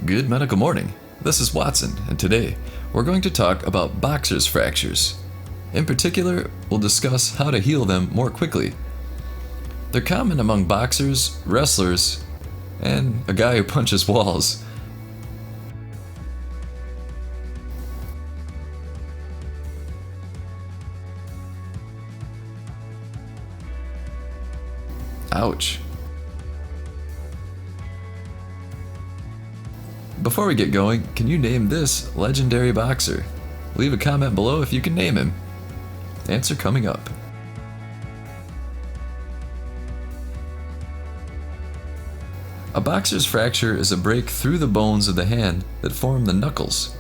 Good medical morning. This is Watson, and today we're going to talk about boxer's fractures. In particular, we'll discuss how to heal them more quickly. They're common among boxers, wrestlers, and a guy who punches walls. Ouch. Before we get going, can you name this legendary boxer? Leave a comment below if you can name him. Answer coming up. A boxer's fracture is a break through the bones of the hand that form the knuckles.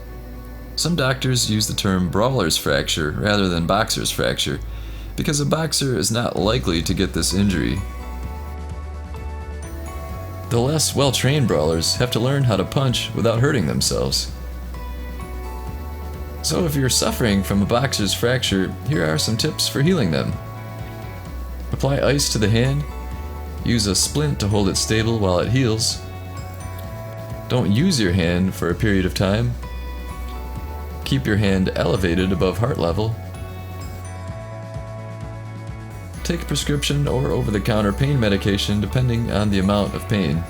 Some doctors use the term brawler's fracture rather than boxer's fracture because a boxer is not likely to get this injury. The less well-trained brawlers have to learn how to punch without hurting themselves. So if you're suffering from a boxer's fracture, here are some tips for healing them. Apply ice to the hand. Use a splint to hold it stable while it heals. Don't use your hand for a period of time. Keep your hand elevated above heart level. Take prescription or over-the-counter pain medication depending on the amount of pain.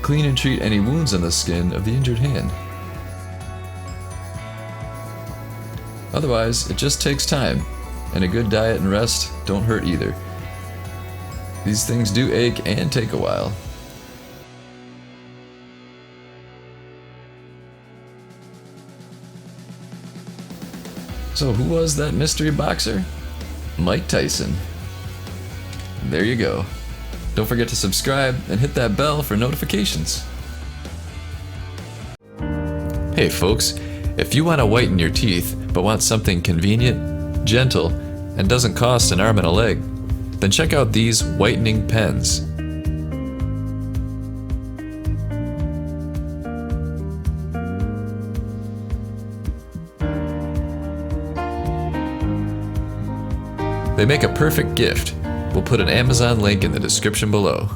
Clean and treat any wounds on the skin of the injured hand. Otherwise, it just takes time, and a good diet and rest don't hurt either. These things do ache and take a while. So who was that mystery boxer? Mike Tyson. There you go. Don't forget to subscribe and hit that bell for notifications. Hey folks, if you want to whiten your teeth but want something convenient, gentle, and doesn't cost an arm and a leg, then check out these whitening pens. They make a perfect gift. We'll put an Amazon link in the description below.